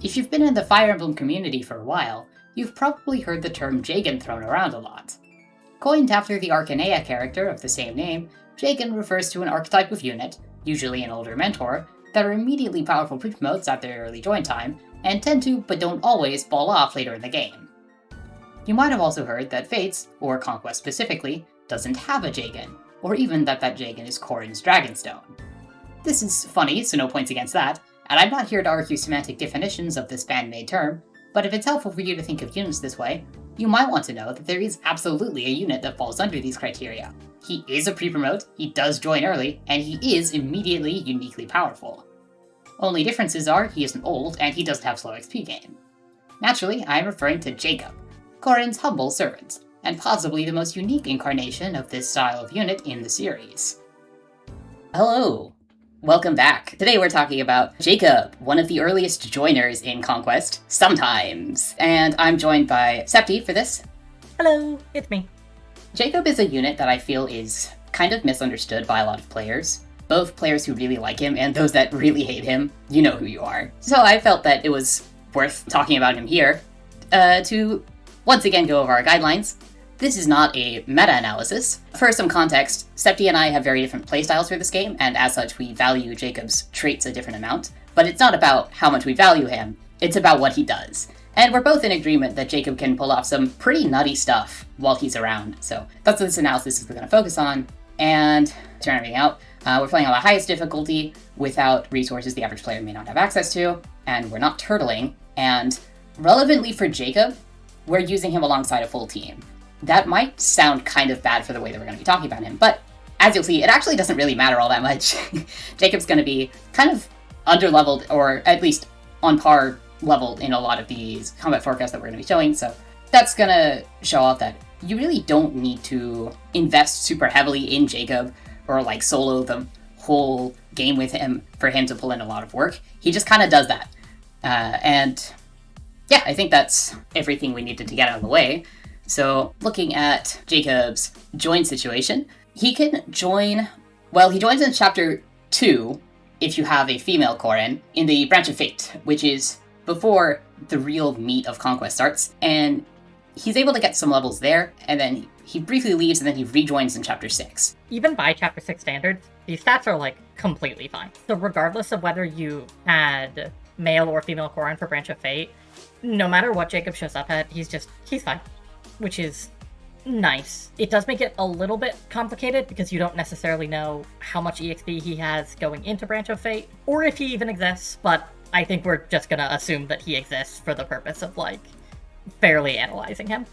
If you've been in the Fire Emblem community for a while, you've probably heard the term Jagen thrown around a lot. Coined after the Arcanea character of the same name, Jagen refers to an archetype of unit, usually an older mentor, that are immediately powerful pre-promotes at their early join time, and tend to, but don't always, fall off later in the game. You might have also heard that Fates, or Conquest specifically, doesn't have a Jagen, or even that Jagen is Corrin's Dragonstone. This is funny, so no points against that, and I'm not here to argue semantic definitions of this fan-made term, but if it's helpful for you to think of units this way, you might want to know that there is absolutely a unit that falls under these criteria. He is a pre-promote, he does join early, and he is immediately uniquely powerful. Only differences are he isn't old and he doesn't have slow XP gain. Naturally, I am referring to Jakob, Corrin's humble servant, and possibly the most unique incarnation of this style of unit in the series. Hello! Welcome back. Today we're talking about Jakob, one of the earliest joiners in Conquest, sometimes. And I'm joined by Septi for this. Hello, it's me. Jakob is a unit that I feel is kind of misunderstood by a lot of players. Both players who really like him and those that really hate him. You know who you are. So I felt that it was worth talking about him here to once again go over our guidelines. This is not a meta-analysis. For some context, Septi and I have very different playstyles for this game, and as such we value Jakob's traits a different amount. But it's not about how much we value him, it's about what he does. And we're both in agreement that Jakob can pull off some pretty nutty stuff while he's around, so that's what this analysis is going to focus on. And to turn everything out, we're playing on the highest difficulty without resources the average player may not have access to, and we're not turtling. And relevantly for Jakob, we're using him alongside a full team. That might sound kind of bad for the way that we're going to be talking about him, but as you'll see, it actually doesn't really matter all that much. Jakob's going to be kind of underleveled, or at least on par level in a lot of these combat forecasts that we're going to be showing, so that's going to show off that you really don't need to invest super heavily in Jakob or like solo the whole game with him for him to pull in a lot of work. He just kind of does that. And yeah, I think that's everything we needed to get out of the way. So looking at Jakob's join situation, he can join, well, he joins in chapter 2 if you have a female Corrin in the Branch of Fate, which is before the real meat of Conquest starts, and he's able to get some levels there, and then he briefly leaves, and then he rejoins in chapter 6. Even by chapter 6 standards, these stats are completely fine. So regardless of whether you had male or female Corrin for Branch of Fate, no matter what Jakob shows up at, he's fine. Which is nice. It does make it a little bit complicated because you don't necessarily know how much EXP he has going into Branch of Fate, or if he even exists, but I think we're just gonna assume that he exists for the purpose of, fairly analyzing him.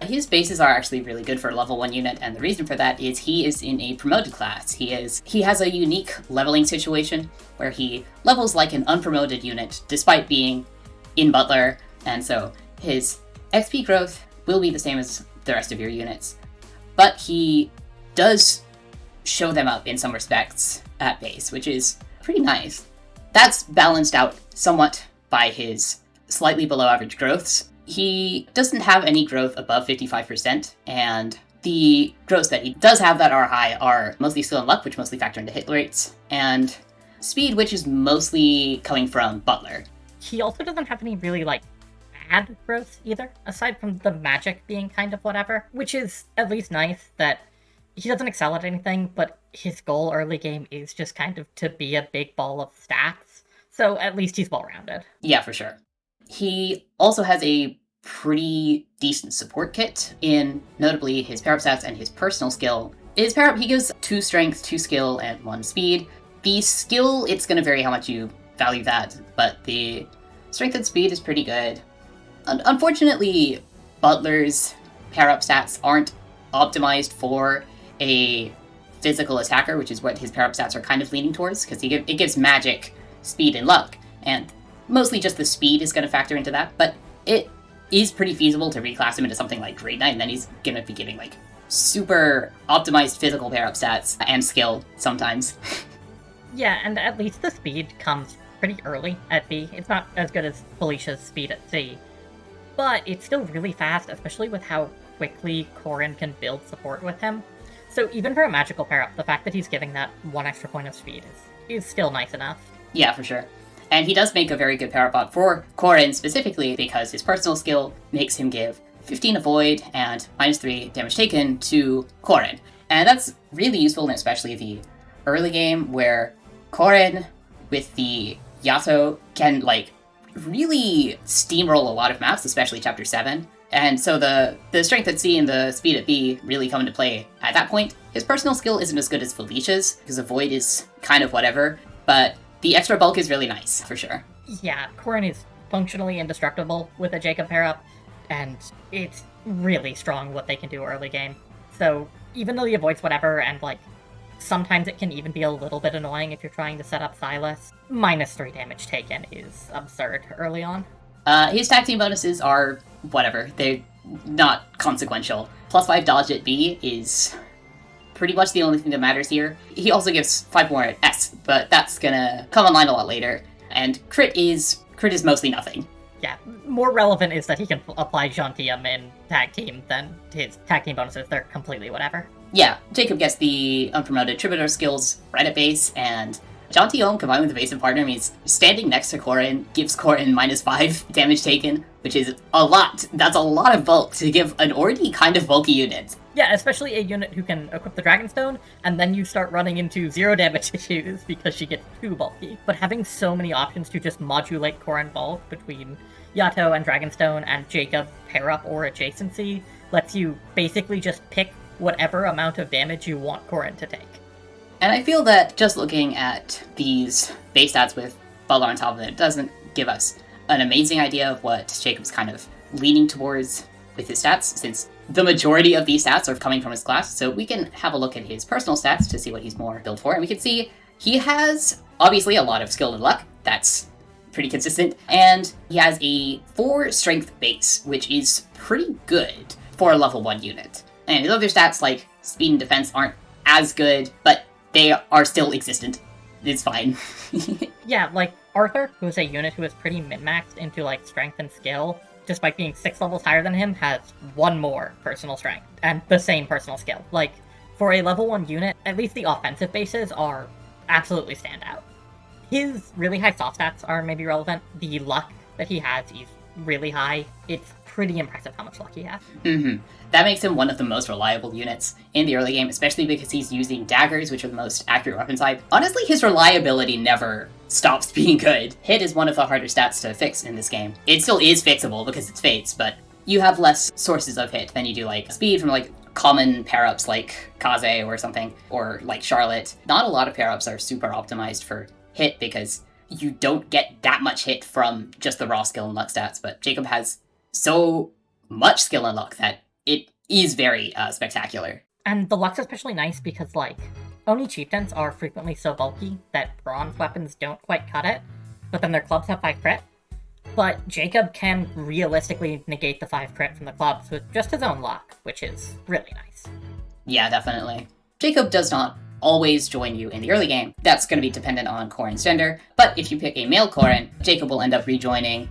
His bases are actually really good for a level 1 unit, and the reason for that is he is in a promoted class. He has a unique leveling situation where he levels like an unpromoted unit despite being in Butler, and so his XP growth will be the same as the rest of your units, but he does show them up in some respects at base, which is pretty nice. That's balanced out somewhat by his slightly below average growths. He doesn't have any growth above 55%, and the growths that he does have that are high are mostly skill and luck, which mostly factor into hit rates, and speed, which is mostly coming from Butler. He also doesn't have any really, bad growth either, aside from the magic being kind of whatever, which is at least nice that he doesn't excel at anything, but his goal early game is just kind of to be a big ball of stats, so at least he's well-rounded. Yeah, for sure. He also has a pretty decent support kit in notably his power-up stats and his personal skill. His power-up, he gives 2 strength, 2 skill, and 1 speed. The skill, it's going to vary how much you value that, but the strength and speed is pretty good. Unfortunately, Butler's power-up stats aren't optimized for a physical attacker, which is what his power-up stats are kind of leaning towards, because it gives magic, speed, and luck, and mostly just the speed is going to factor into that, but it is pretty feasible to reclass him into something like Grade Knight, and then he's going to be giving, super optimized physical power-up stats and skill sometimes. Yeah, and at least the speed comes pretty early at B. It's not as good as Felicia's speed at C, but it's still really fast, especially with how quickly Corrin can build support with him. So even for a magical pair-up, the fact that he's giving that 1 extra point of speed is still nice enough. Yeah, for sure. And he does make a very good power bot for Corrin specifically because his personal skill makes him give 15 avoid and -3 damage taken to Corrin. And that's really useful in especially the early game where Corrin with the Yato can like really steamroll a lot of maps, especially Chapter 7. And so the strength at C and the speed at B really come into play at that point. His personal skill isn't as good as Felicia's, because Avoid is kind of whatever, but the extra bulk is really nice, for sure. Yeah, Corrin is functionally indestructible with a Jacob pair-up, and it's really strong what they can do early game. So even though the Avoid's whatever, and like, sometimes it can even be a little bit annoying if you're trying to set up Silas, -3 damage taken is absurd early on. His tag team bonuses are whatever. They're not consequential. +5 dodge at B is pretty much the only thing that matters here. He also gives 5 more at S, but that's gonna come online a lot later. And crit is mostly nothing. Yeah, more relevant is that he can apply Gentium in tag team than his tag team bonuses. They're completely whatever. Yeah, Jacob gets the unpromoted Troubadour skills right at base, and Gentium combined with the evasive partner means standing next to Corrin gives Corrin -5 damage taken, which is a lot. That's a lot of bulk to give an already kind of bulky unit. Yeah, especially a unit who can equip the Dragonstone, and then you start running into 0 damage issues because she gets too bulky. But having so many options to just modulate Corrin bulk between Yato and Dragonstone and Jacob pair up or adjacency lets you basically just pick whatever amount of damage you want Corrin to take. And I feel that just looking at these base stats with Butler on top of it doesn't give us an amazing idea of what Jacob's kind of leaning towards with his stats, since the majority of these stats are coming from his class. So we can have a look at his personal stats to see what he's more built for, and we can see he has obviously a lot of skill and luck. That's pretty consistent. And he has a 4 strength base, which is pretty good for a level 1 unit. And his other stats like speed and defense aren't as good, but they are still existent. It's fine. Yeah, like Arthur, who is a unit who is pretty min-maxed into like strength and skill, despite being 6 levels higher than him, has 1 more personal strength and the same personal skill. Like, for a level 1 unit, at least the offensive bases are absolutely standout. His really high soft stats are maybe relevant. The luck that he has is really high. It's pretty impressive how much luck he has. That makes him one of the most reliable units in the early game, especially because he's using daggers, which are the most accurate weapon type. Honestly, his reliability never stops being good. Hit is one of the harder stats to fix in this game. It still is fixable because it's Fates, but you have less sources of hit than you do like speed from like common pair-ups like Kaze or something, or like Charlotte. Not a lot of pair-ups are super optimized for hit because you don't get that much hit from just the raw skill and luck stats, but Jacob has so much skill and luck that it is very spectacular. And the luck's especially nice because, like, Oni chieftains are frequently so bulky that bronze weapons don't quite cut it, but then their clubs have 5 crit. But Jacob can realistically negate the 5 crit from the clubs with just his own luck, which is really nice. Yeah, definitely. Jacob does not always join you in the early game. That's going to be dependent on Corrin's gender, but if you pick a male Corrin, Jacob will end up rejoining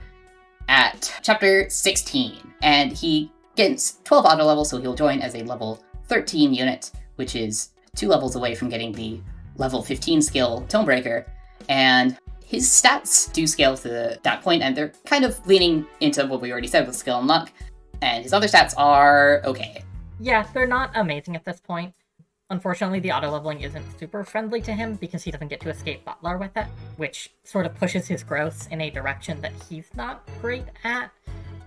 at chapter 16, and he gets 12 auto levels, so he'll join as a level 13 unit, which is 2 levels away from getting the level 15 skill Tonebreaker, and his stats do scale to that point, and they're kind of leaning into what we already said with skill and luck, and his other stats are okay. Yeah, they're not amazing at this point. Unfortunately, the auto-leveling isn't super friendly to him because he doesn't get to escape Butler with it, which sort of pushes his growth in a direction that he's not great at,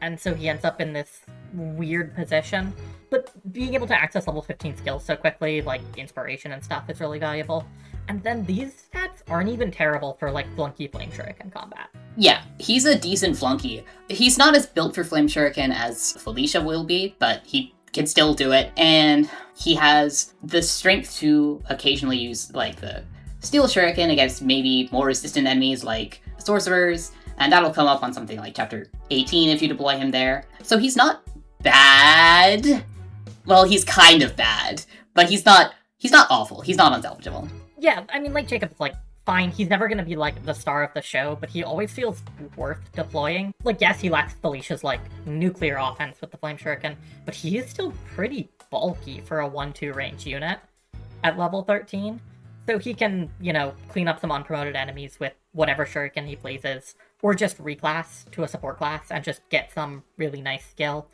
and so he ends up in this weird position. But being able to access level 15 skills so quickly, like Inspiration and stuff, is really valuable. And then these stats aren't even terrible for, like, Flunky Flame Shuriken combat. Yeah, he's a decent flunky. He's not as built for Flame Shuriken as Felicia will be, but he can still do it, and he has the strength to occasionally use like the Steel Shuriken against maybe more resistant enemies like sorcerers, and that'll come up on something like chapter 18 if you deploy him there. So he's not bad. Well, he's kind of bad, but he's not awful. He's not unsalvageable. Yeah, I mean, like, Jacob's, like, fine. He's never gonna be, like, the star of the show, but he always feels worth deploying. Like, yes, he lacks Felicia's, like, nuclear offense with the Flame Shuriken, but he is still pretty bulky for a 1-2 range unit at level 13. So he can, you know, clean up some unpromoted enemies with whatever shuriken he pleases, or just reclass to a support class and just get some really nice skill,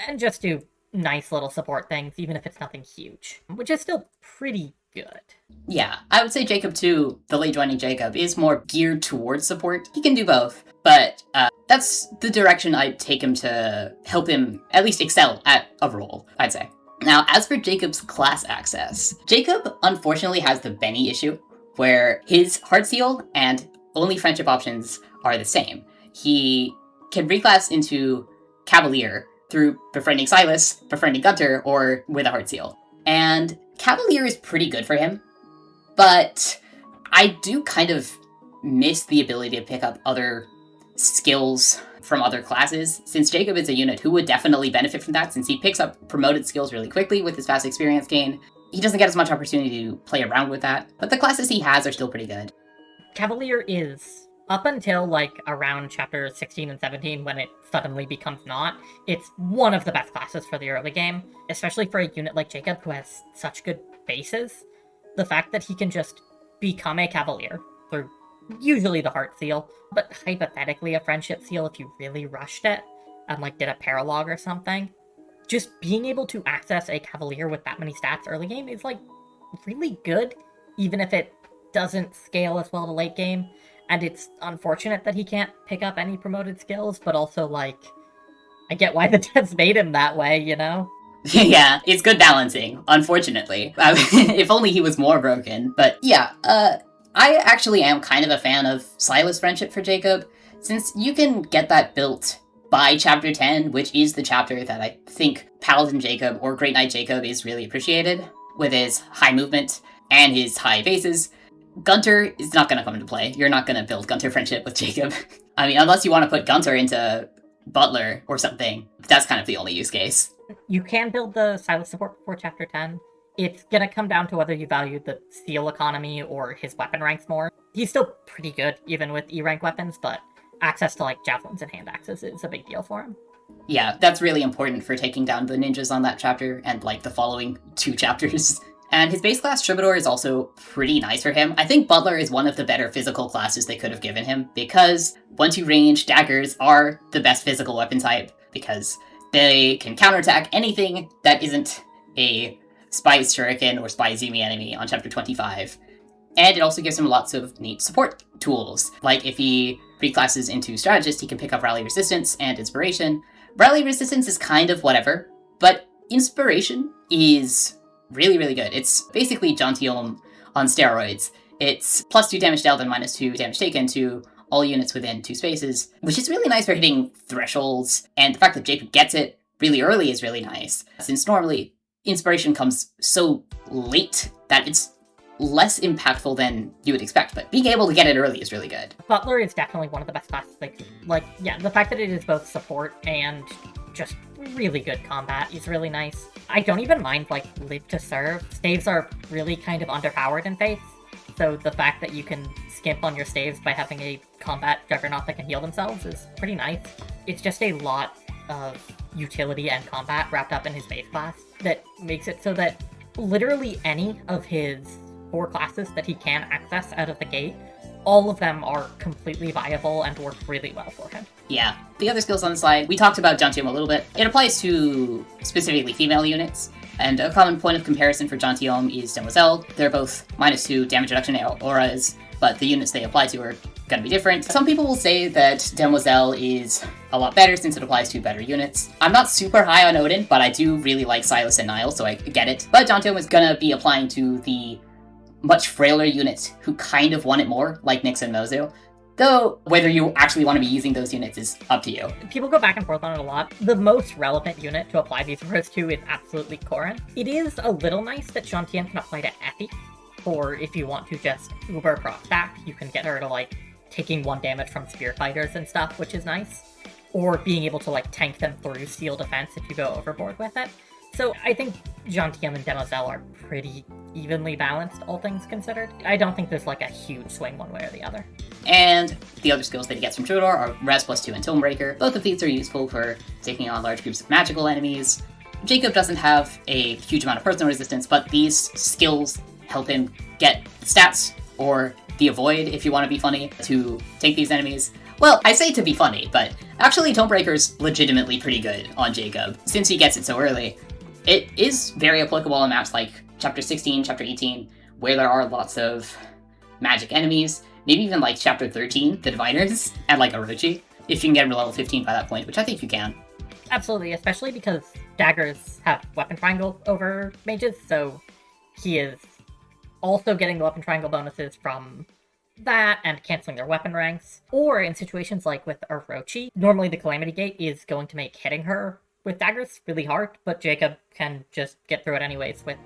and just do nice little support things, even if it's nothing huge, which is still pretty good. Yeah, I would say Jakob too, the late joining Jakob, is more geared towards support. He can do both, but that's the direction I'd take him to help him at least excel at a role, I'd say. Now, as for Jakob's class access, Jakob unfortunately has the Benny issue, where his heart seal and only friendship options are the same. He can reclass into Cavalier through befriending Silas, befriending Gunter, or with a heart seal. And Cavalier is pretty good for him, but I do kind of miss the ability to pick up other skills from other classes, since Jakob is a unit who would definitely benefit from that, since he picks up promoted skills really quickly with his fast experience gain. He doesn't get as much opportunity to play around with that, but the classes he has are still pretty good. Cavalier is, up until like around chapter 16 and 17 when it suddenly becomes not, it's one of the best classes for the early game, especially for a unit like Jakob who has such good bases. The fact that he can just become a Cavalier through usually the heart seal, but hypothetically a friendship seal if you really rushed it and like did a paralog or something. Just being able to access a Cavalier with that many stats early game is like really good, even if it doesn't scale as well to late game. And it's unfortunate that he can't pick up any promoted skills, but also, like, I get why the devs made him that way, you know? Yeah, it's good balancing, unfortunately. If only he was more broken. But yeah, I actually am kind of a fan of Silas' friendship for Jakob, since you can get that built by chapter 10, which is the chapter that I think Paladin Jakob or Great Knight Jakob is really appreciated, with his high movement and his high bases. Gunter is not going to come into play. You're not going to build Gunter friendship with Jakob. I mean, unless you want to put Gunter into Butler or something, that's kind of the only use case. You can build the Silas support before chapter 10. It's going to come down to whether you value the seal economy or his weapon ranks more. He's still pretty good, even with E-rank weapons, but access to, like, javelins and hand axes is a big deal for him. Yeah, that's really important for taking down the ninjas on that chapter and, like, the following 2 chapters. And his base class Troubadour is also pretty nice for him. I think Butler is one of the better physical classes they could have given him, because 1-2 range daggers are the best physical weapon type, because they can counterattack anything that isn't a Spy Shuriken or Spy Zumi enemy on chapter 25. And it also gives him lots of neat support tools. Like if he reclasses into Strategist, he can pick up Rally Resistance and Inspiration. Rally Resistance is kind of whatever, but Inspiration is really, really good. It's basically Jontium on steroids. It's +2 damage dealt and -2 damage taken to all units within 2 spaces, which is really nice for hitting thresholds, and the fact that Jakob gets it really early is really nice, since normally Inspiration comes so late that it's less impactful than you would expect, but being able to get it early is really good. Butler is definitely one of the best classes. Like, yeah, the fact that it is both support and just really good combat is really nice. I don't even mind, like, live to serve. Staves are really kind of underpowered in Faith, so the fact that you can skimp on your staves by having a combat juggernaut that can heal themselves is pretty nice. It's just a lot of utility and combat wrapped up in his base class that makes it so that literally any of his 4 classes that he can access out of the gate, all of them are completely viable and work really well for him. Yeah. The other skills on the slide, we talked about Jontium a little bit. It applies to specifically female units, and a common point of comparison for Jontium is Demoiselle. They're both -2 damage reduction auras, but the units they apply to are going to be different. Some people will say that Demoiselle is a lot better since it applies to better units. I'm not super high on Odin, but I do really like Silas and Niall, so I get it. But Jontium is going to be applying to the much frailer units who kind of want it more, like Nyx and Mozu. Though, whether you actually want to be using those units is up to you. People go back and forth on it a lot. The most relevant unit to apply these words to is absolutely Corrin. It is a little nice that Jontium can apply to Effie, or if you want to just uber prop stack, you can get her to, like, taking 1 damage from spear fighters and stuff, which is nice. Or being able to, like, tank them through steel defense if you go overboard with it. So I think Jontium and Demoiselle are pretty evenly balanced, all things considered. I don't think there's, like, a huge swing one way or the other. And the other skills that he gets from Troubadour are Res +2 and Tomebreaker. Both of these are useful for taking on large groups of magical enemies. Jakob doesn't have a huge amount of personal resistance, but these skills help him get stats or the avoid if you want to be funny to take these enemies. Well, I say to be funny, but actually Tonebreaker's legitimately pretty good on Jakob, since he gets it so early. It is very applicable on maps like Chapter 16, Chapter 18, where there are lots of magic enemies, maybe even like Chapter 13, the Diviners, and like Orochi, if you can get him to level 15 by that point, which I think you can. Absolutely, especially because daggers have weapon triangle over mages, so he is also getting the weapon triangle bonuses from that and canceling their weapon ranks. Or in situations like with Orochi, normally the Calamity Gate is going to make hitting her with daggers really hard, but Jakob can just get through it anyways with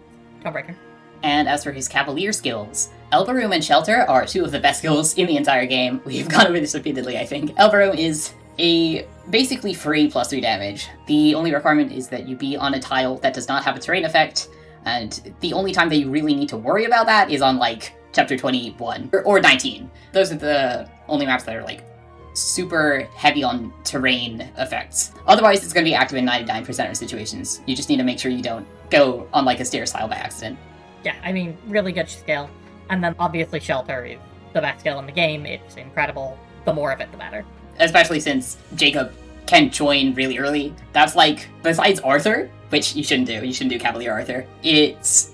Tonebreaker. And as for his Cavalier skills, Elbow Room and Shelter are two of the best skills in the entire game. We've gone over this repeatedly, I think. Elbow Room is a basically free +3 damage. The only requirement is that you be on a tile that does not have a terrain effect, and the only time that you really need to worry about that is on, like, Chapter 21 or 19. Those are the only maps that are, like, super heavy on terrain effects. Otherwise, it's going to be active in 99% of situations. You just need to make sure you don't go on, like, a stairs tile by accident. Yeah, I mean, really good skill. And then obviously Shelter is the best skill in the game. It's incredible. The more of it, the better. Especially since Jakob can join really early. That's like, besides Arthur, which you shouldn't do Cavalier Arthur, it's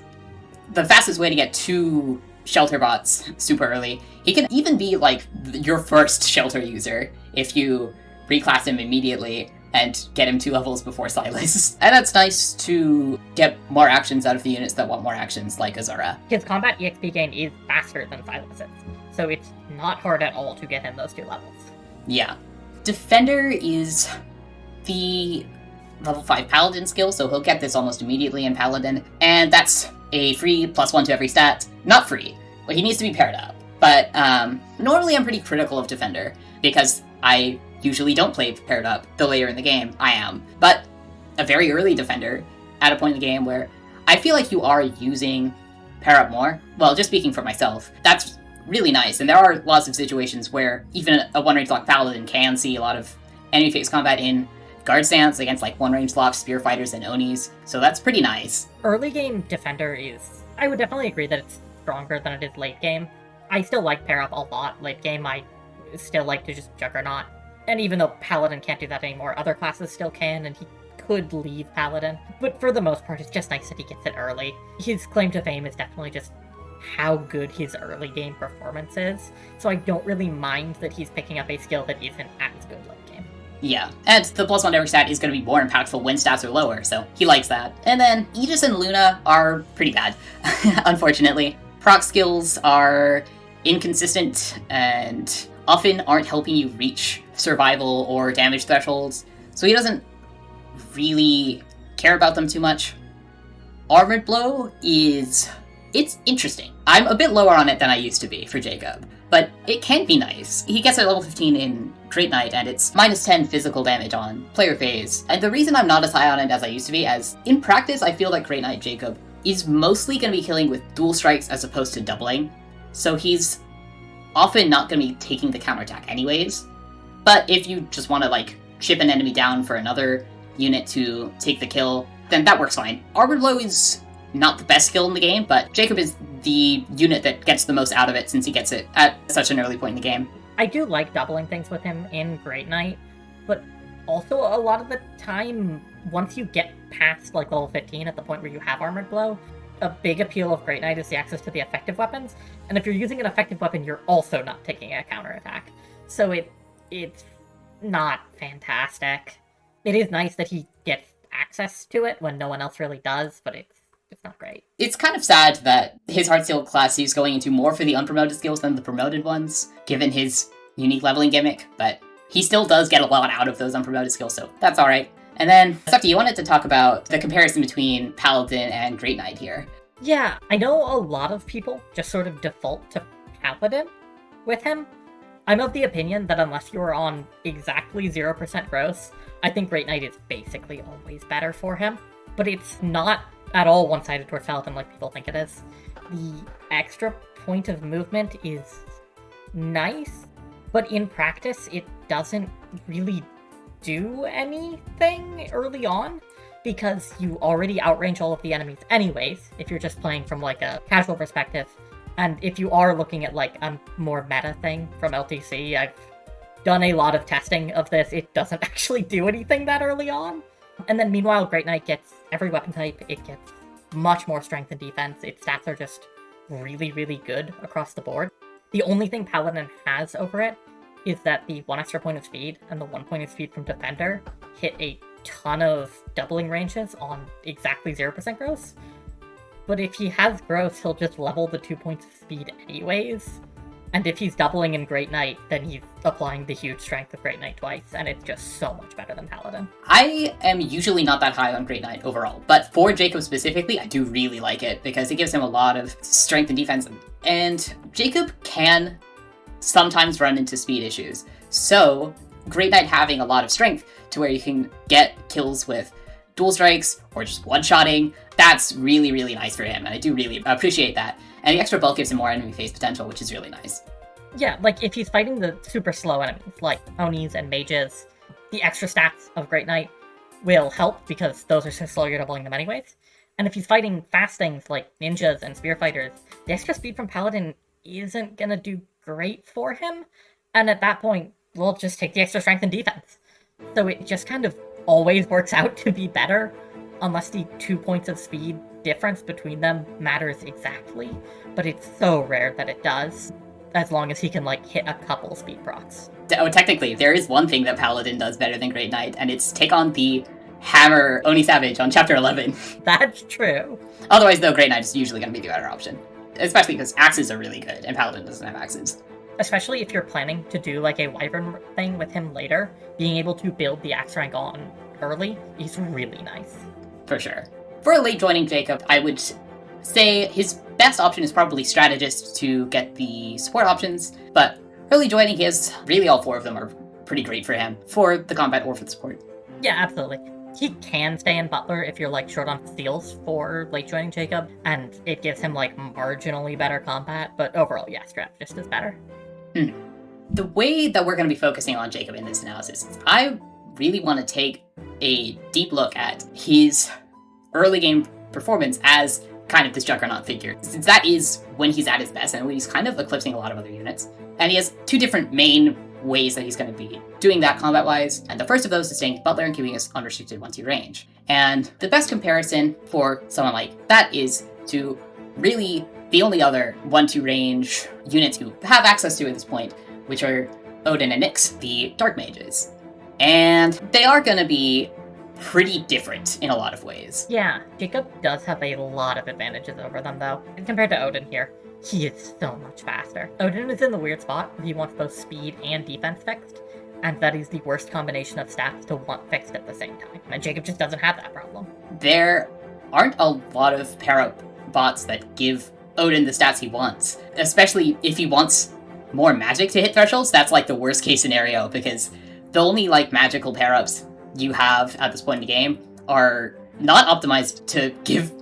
the fastest way to get 2 Shelter bots super early. He can even be like your first Shelter user if you reclass him immediately and get him 2 levels before Silas. And that's nice to get more actions out of the units that want more actions, like Azura. His combat EXP gain is faster than Silas's, so it's not hard at all to get him those 2 levels. Yeah. Defender is the level 5 Paladin skill, so he'll get this almost immediately in Paladin, and that's a free +1 to every stat. Not free. Well, he needs to be paired up. But normally I'm pretty critical of Defender, because I usually don't play paired up the later in the game I am. But a very early Defender, at a point in the game where I feel like you are using pair up more, well, just speaking for myself, that's really nice. And there are lots of situations where even a one-range lock Paladin can see a lot of enemy face combat in guard stance against like one-range lock Spear Fighters and Onis, so that's pretty nice. Early game Defender is, I would definitely agree that it's stronger than it is late game. I still like pair up a lot. Late game, I still like to just Juggernaut. And even though Paladin can't do that anymore, other classes still can, and he could leave Paladin. But for the most part, it's just nice that he gets it early. His claim to fame is definitely just how good his early game performance is, so I don't really mind that he's picking up a skill that isn't as good late game. Yeah, and the +1 to every stat is going to be more impactful when stats are lower, so he likes that. And then Aegis and Luna are pretty bad, unfortunately. Proc skills are inconsistent and often aren't helping you reach survival or damage thresholds, so he doesn't really care about them too much. Armored Blow it's interesting. I'm a bit lower on it than I used to be for Jakob, but it can be nice. He gets it at level 15 in Great Knight, and it's -10 physical damage on player phase. And the reason I'm not as high on it as I used to be, as in practice, I feel like Great Knight Jakob is mostly going to be killing with dual strikes as opposed to doubling. So he's often not going to be taking the counterattack anyways. But if you just want to like chip an enemy down for another unit to take the kill, then that works fine. Armored Blow is not the best skill in the game, but Jakob is the unit that gets the most out of it since he gets it at such an early point in the game. I do like doubling things with him in Great Knight, but also a lot of the time, once you get past like level 15 at the point where you have Armored Blow, a big appeal of Great Knight is the access to the effective weapons, and if you're using an effective weapon, you're also not taking a counterattack. So it's not fantastic. It is nice that he gets access to it when no one else really does, but it's not great. It's kind of sad that his Heartsteel class he's going into more for the unpromoted skills than the promoted ones, given his unique leveling gimmick, but he still does get a lot out of those unpromoted skills, so that's alright. And then, Sefti, you wanted to talk about the comparison between Paladin and Great Knight here. Yeah, I know a lot of people just sort of default to Paladin with him. I'm of the opinion that unless you're on exactly 0% gross, I think Great Knight is basically always better for him. But it's not at all one-sided towards Paladin like people think it is. The extra point of movement is nice, but in practice it doesn't really do anything early on, because you already outrange all of the enemies anyways, if you're just playing from like a casual perspective, And if you are looking at like a more meta thing from LTC, I've done a lot of testing of this. It doesn't actually do anything that early on. And then meanwhile, Great Knight gets every weapon type. It gets much more strength and defense. Its stats are just really, really good across the board. The only thing Paladin has over it is that the 1 extra point of speed and the 1 point of speed from Defender hit a ton of doubling ranges on exactly 0% gross. But if he has gross, he'll just level the 2 points of speed anyways. And if he's doubling in Great Knight, then he's applying the huge strength of Great Knight twice, and it's just so much better than Paladin. I am usually not that high on Great Knight overall, but for Jakob specifically, I do really like it because it gives him a lot of strength and defense. And Jakob can sometimes run into speed issues. So Great Knight having a lot of strength to where you can get kills with dual strikes or just one-shotting, that's really, really nice for him, and I do really appreciate that. And the extra bulk gives him more enemy phase potential, which is really nice. Yeah, like if he's fighting the super slow enemies, like Onis and mages, the extra stats of Great Knight will help because those are so slow you're doubling them anyways. And if he's fighting fast things like ninjas and spear fighters, the extra speed from Paladin isn't gonna do great for him. And at that point, we'll just take the extra strength and defense. So it just kind of always works out to be better, unless the 2 points of speed difference between them matters exactly, but it's so rare that it does, as long as he can like hit a couple speed procs. Oh, technically, there is one thing that Paladin does better than Great Knight, and it's take on the Hammer Oni Savage on Chapter 11. That's true. Otherwise, though, Great Knight is usually going to be the better option. Especially because axes are really good, and Paladin doesn't have axes. Especially if you're planning to do like a Wyvern thing with him later, being able to build the axe rank on early is really nice. For sure. For a late joining Jakob, I would say his best option is probably strategist to get the support options, but early joining his, really all 4 of them are pretty great for him, for the combat or for the support. Yeah, absolutely. He can stay in Butler if you're like short on steals for late joining Jakob, and it gives him like marginally better combat, but overall, yeah, strategist is better. The way that we're going to be focusing on Jakob in this analysis is I really want to take a deep look at his early game performance as kind of this juggernaut figure, since that is when he's at his best and when he's kind of eclipsing a lot of other units. And he has 2 different main ways that he's going to be doing that combat-wise, and the first of those is staying Butler and keeping his unrestricted 1-2 range. And the best comparison for someone like that is to really the only other 1-2 range units you have access to at this point, which are Odin and Nyx, the Dark Mages. And they are going to be pretty different in a lot of ways. Yeah, Jakob does have a lot of advantages over them, though. Compared to Odin here, he is so much faster. Odin is in the weird spot where he wants both speed and defense fixed, and that is the worst combination of stats to want fixed at the same time. And Jakob just doesn't have that problem. There aren't a lot of pair-up bots that give Odin the stats he wants, especially if he wants more magic to hit thresholds. That's like the worst case scenario, because the only like magical pair-ups you have at this point in the game are not optimized to give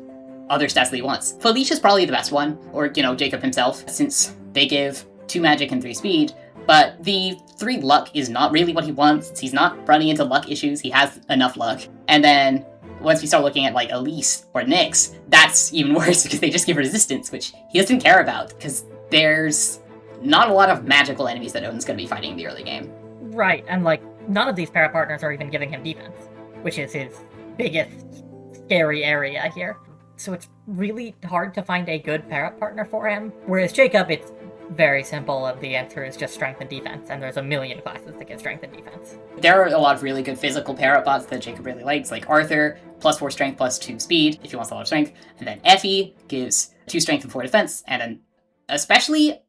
other stats that he wants. Felicia's probably the best one, or, Jakob himself, since they give 2 magic and 3 speed, but the 3 luck is not really what he wants. He's not running into luck issues, he has enough luck. And then once we start looking at like Elise or Nyx, that's even worse because they just give resistance, which he doesn't care about, because there's not a lot of magical enemies that Odin's going to be fighting in the early game. Right, and like, none of these para partners are even giving him defense, which is his biggest scary area here. So it's really hard to find a good para partner for him. Whereas Jakob, it's very simple, and the answer is just strength and defense, and there's a million classes that give strength and defense. There are a lot of really good physical para bots that Jakob really likes, like Arthur, +4 strength, +2 speed, if he wants a lot of strength, and then Effie gives 2 strength and 4 defense, and then especially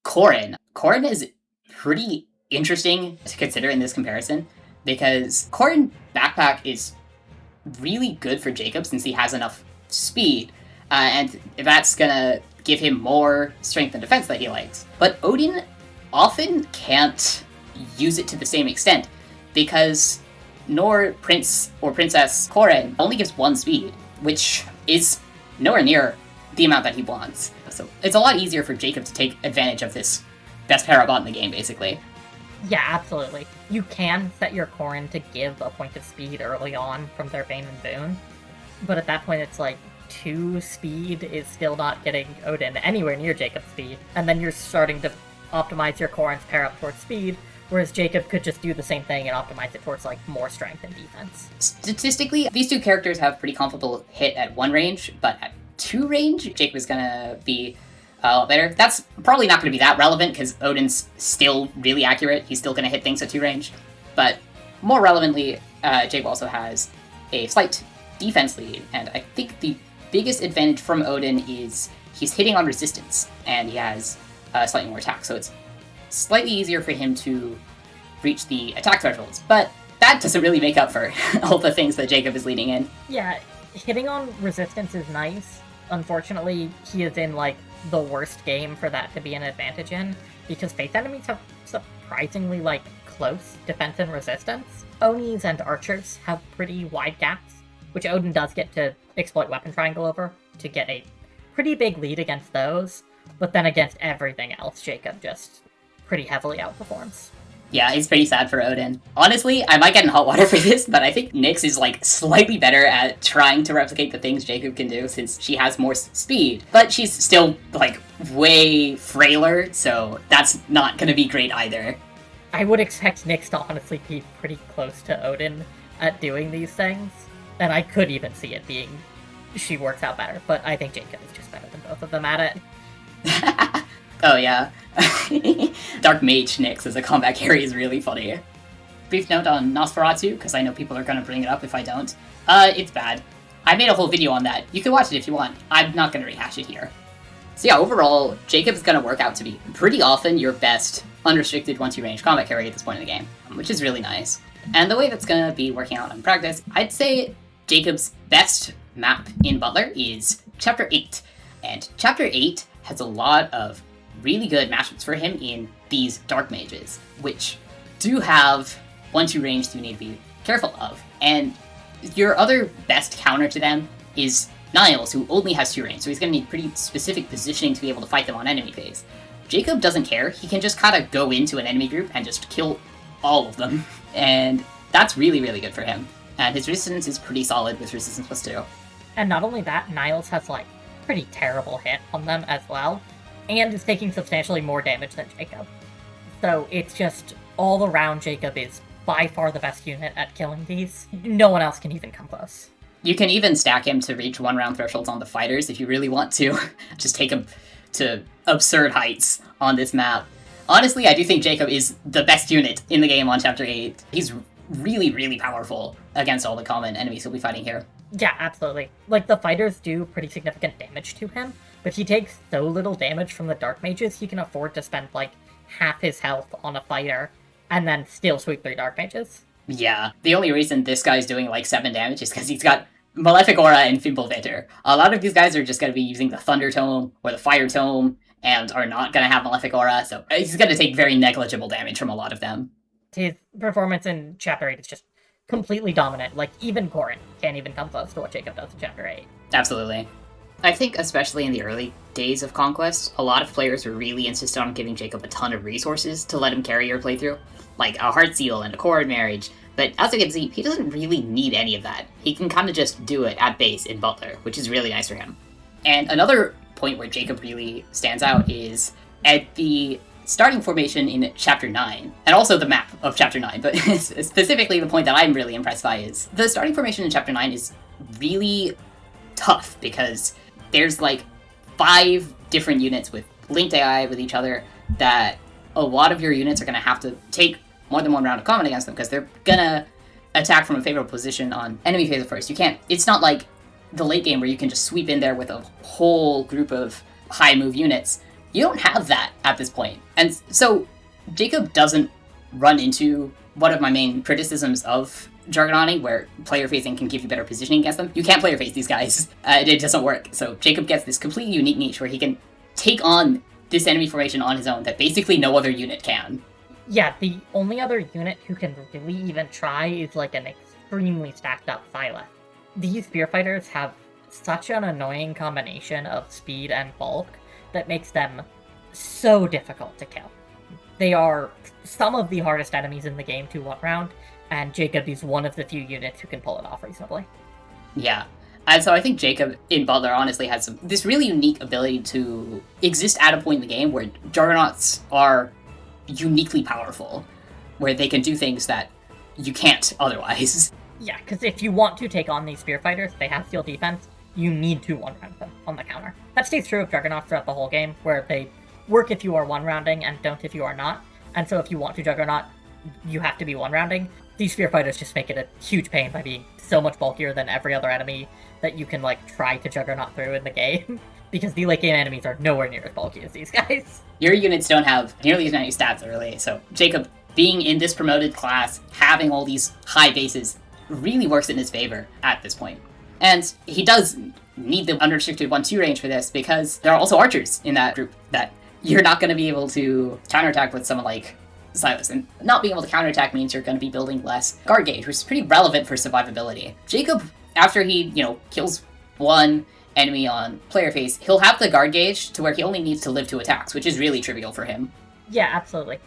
Corrin. Corrin is pretty interesting to consider in this comparison, because Corrin Backpack is really good for Jakob since he has enough speed, and that's gonna give him more strength and defense that he likes. But Odin often can't use it to the same extent, because nor Prince or Princess Corrin only gives 1 speed, which is nowhere near the amount that he wants. So it's a lot easier for Jakob to take advantage of this best para bot in the game, basically. Yeah, absolutely. You can set your Corrin to give a point of speed early on from their Bane and Boon, but at that point it's like, 2 speed is still not getting Odin anywhere near Jakob's speed, and then you're starting to optimize your Corrin's pair up towards speed, whereas Jakob could just do the same thing and optimize it towards, like, more strength and defense. Statistically, these two characters have pretty comparable hit at 1 range, but at 2 range, Jakob is gonna be a lot better. That's probably not gonna be that relevant, because Odin's still really accurate. He's still gonna hit things at 2 range. But more relevantly, Jakob also has a slight defense lead, and I think the biggest advantage from Odin is he's hitting on resistance, and he has slightly more attack, so it's slightly easier for him to reach the attack thresholds, but that doesn't really make up for all the things that Jakob is leading in. Yeah, hitting on resistance is nice. Unfortunately, he is in, like, the worst game for that to be an advantage in, because Faith enemies have surprisingly, like, close defense and resistance. Onis and archers have pretty wide gaps, which Odin does get to exploit weapon triangle over to get a pretty big lead against those, but then against everything else, Jakob just pretty heavily outperforms. Yeah, it's pretty sad for Odin. Honestly, I might get in hot water for this, but I think Nyx is, like, slightly better at trying to replicate the things Jakob can do, since she has more speed. But she's still, like, way frailer, so that's not gonna be great either. I would expect Nyx to honestly be pretty close to Odin at doing these things, and I could even see it being she works out better, but I think Jakob is just better than both of them at it. Oh yeah. Dark Mage Nyx as a combat carry is really funny. Brief note on Nosferatu, because I know people are going to bring it up if I don't. It's bad. I made a whole video on that. You can watch it if you want. I'm not going to rehash it here. So yeah, overall, Jakob's going to work out to be pretty often your best unrestricted 1-2 range combat carry at this point in the game, which is really nice. And the way that's going to be working out in practice, I'd say Jakob's best map in Butler is Chapter 8. And Chapter 8 has a lot of really good matchups for him in these Dark Mages, which do have 1-2 range that you need to be careful of. And your other best counter to them is Niles, who only has 2 range, so he's going to need pretty specific positioning to be able to fight them on enemy phase. Jakob doesn't care. He can just kind of go into an enemy group and just kill all of them. And that's really, really good for him. And his resistance is pretty solid with resistance +2. And not only that, Niles has, like, pretty terrible hit on them as well, and is taking substantially more damage than Jakob. So it's just, all around, Jakob is by far the best unit at killing these. No one else can even come close. You can even stack him to reach 1-round thresholds on the fighters if you really want to. Just take him to absurd heights on this map. Honestly, I do think Jakob is the best unit in the game on Chapter 8. He's really, really powerful against all the common enemies he'll be fighting here. Yeah, absolutely. Like, the fighters do pretty significant damage to him, but he takes so little damage from the Dark Mages, he can afford to spend, like, half his health on a fighter, and then still sweep 3 Dark Mages. Yeah, the only reason this guy's doing, like, 7 damage is because he's got Malefic Aura and Fimbulvetter. A lot of these guys are just going to be using the Thunder Tome or the Fire Tome, and are not going to have Malefic Aura, so he's going to take very negligible damage from a lot of them. His performance in Chapter 8 is just completely dominant. Like, even Corrin can't even come close to what Jakob does in Chapter 8. Absolutely. I think especially in the early days of Conquest, a lot of players were really insistent on giving Jakob a ton of resources to let him carry your playthrough, like a Heart Seal and a Chord Marriage, but as you can see, he doesn't really need any of that. He can kind of just do it at base in Butler, which is really nice for him. And another point where Jakob really stands out is at the starting formation in Chapter 9, and also the map of Chapter 9, but specifically the point that I'm really impressed by is the starting formation in Chapter 9 is really tough because there's like 5 different units with linked AI with each other that a lot of your units are going to have to take more than 1 round of combat against them because they're going to attack from a favorable position on enemy phase at first. You can't, it's not like the late game where you can just sweep in there with a whole group of high move units. You don't have that at this point. And so Jakob doesn't run into one of my main criticisms of Jargonani, where player phasing can give you better positioning against them. You can't player phase these guys. It doesn't work. So Jakob gets this completely unique niche where he can take on this enemy formation on his own that basically no other unit can. Yeah, the only other unit who can really even try is like an extremely stacked up Thyla. These spear fighters have such an annoying combination of speed and bulk that makes them so difficult to kill. They are some of the hardest enemies in the game to one round, and Jakob is one of the few units who can pull it off reasonably. Yeah. And so I think Jakob in Butler honestly has this really unique ability to exist at a point in the game where Juggernauts are uniquely powerful, where they can do things that you can't otherwise. Yeah, because if you want to take on these Spear Fighters, they have steel defense, you need to one-round them on the counter. That stays true of Juggernauts throughout the whole game, where they work if you are one-rounding and don't if you are not. And so if you want to Juggernaut, you have to be one-rounding. These Spear Fighters just make it a huge pain by being so much bulkier than every other enemy that you can, like, try to Juggernaut through in the game. Because the late game enemies are nowhere near as bulky as these guys. Your units don't have nearly as many stats early, so Jakob being in this promoted class, having all these high bases, really works in his favor at this point. And he does need the unrestricted 1-2 range for this, because there are also archers in that group that you're not going to be able to counterattack with someone like Silas. And not being able to counterattack means you're going to be building less guard gauge, which is pretty relevant for survivability. Jakob, after he, kills one enemy on player phase, he'll have the guard gauge to where he only needs to live 2 attacks, which is really trivial for him. Yeah, absolutely.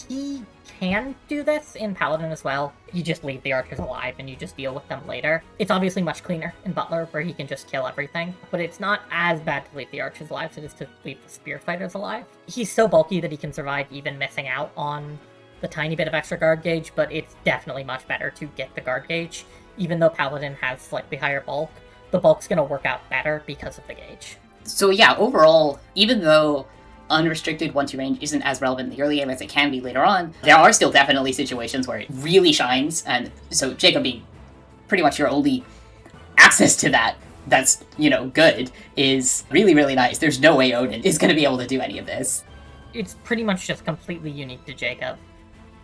He can do this in Paladin as well. You just leave the archers alive and you just deal with them later. It's obviously much cleaner in Butler, where he can just kill everything, but it's not as bad to leave the archers alive as it is to leave the spear fighters alive. He's so bulky that he can survive even missing out on the tiny bit of extra guard gauge, but it's definitely much better to get the guard gauge. Even though Paladin has slightly higher bulk, the bulk's going to work out better because of the gauge. So yeah, overall, even though unrestricted 1-2 range isn't as relevant in the early game as it can be later on, there are still definitely situations where it really shines, and so Jakob being pretty much your only access to that that's, good, is really, really nice. There's no way Odin is going to be able to do any of this. It's pretty much just completely unique to Jakob,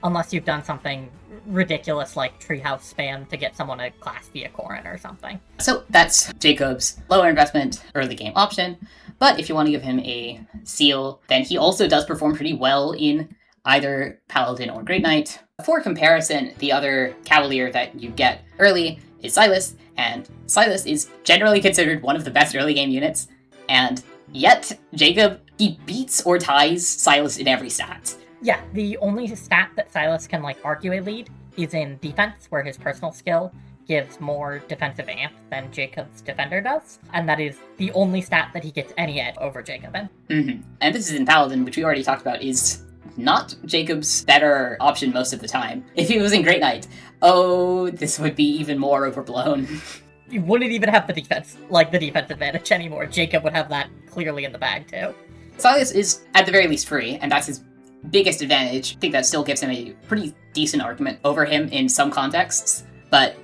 unless you've done something ridiculous like Treehouse spam to get someone a class via Corrin or something. So that's Jakob's lower investment early game option, but if you want to give him a seal, then he also does perform pretty well in either Paladin or Great Knight. For comparison, the other Cavalier that you get early is Silas, and Silas is generally considered one of the best early game units, and yet Jakob, he beats or ties Silas in every stat. Yeah, the only stat that Silas can, argue a lead is in defense, where his personal skill gives more defensive amp than Jakob's defender does, and that is the only stat that he gets any edge over Jakob in. Mm-hmm. And this is in Paladin, which we already talked about, is not Jakob's better option most of the time. If he was in Great Knight, this would be even more overblown. You wouldn't even have the defense advantage anymore. Jakob would have that clearly in the bag, too. Silas is, at the very least, free, and that's his biggest advantage. I think that still gives him a pretty decent argument over him in some contexts, but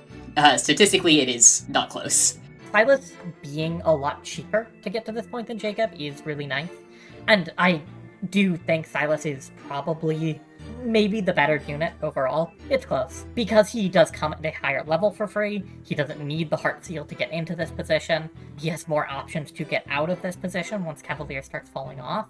statistically it is not close. Silas being a lot cheaper to get to this point than Jakob is really nice, and I do think Silas is probably maybe the better unit overall. It's close, because he does come at a higher level for free, he doesn't need the Heart Seal to get into this position, he has more options to get out of this position once Cavalier starts falling off.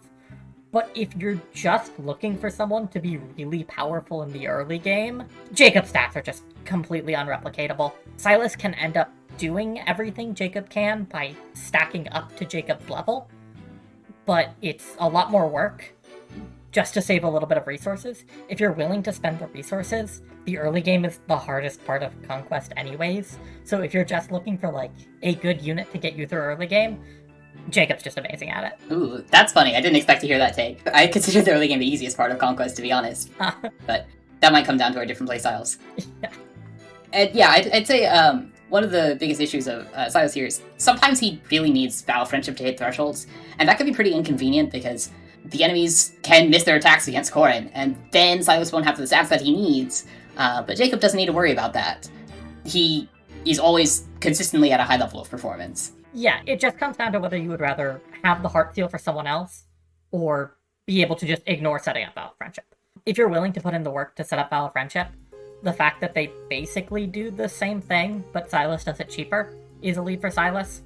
But if you're just looking for someone to be really powerful in the early game, Jakob's stats are just completely unreplicatable. Silas can end up doing everything Jakob can by stacking up to Jakob's level, but it's a lot more work just to save a little bit of resources. If you're willing to spend the resources, the early game is the hardest part of Conquest anyways, so if you're just looking for a good unit to get you through early game, Jakob's just amazing at it. Ooh, that's funny. I didn't expect to hear that take. I consider the early game the easiest part of Conquest, to be honest. But that might come down to our different playstyles. Yeah. And yeah, I'd say one of the biggest issues of Silas here is sometimes he really needs Vow of Friendship to hit thresholds, and that can be pretty inconvenient because the enemies can miss their attacks against Corrin, and then Silas won't have the stats that he needs, but Jakob doesn't need to worry about that. He is always consistently at a high level of performance. Yeah, it just comes down to whether you would rather have the Heart Seal for someone else, or be able to just ignore setting up Vow of Friendship. If you're willing to put in the work to set up Vow of Friendship, the fact that they basically do the same thing, but Silas does it cheaper, is a lead for Silas,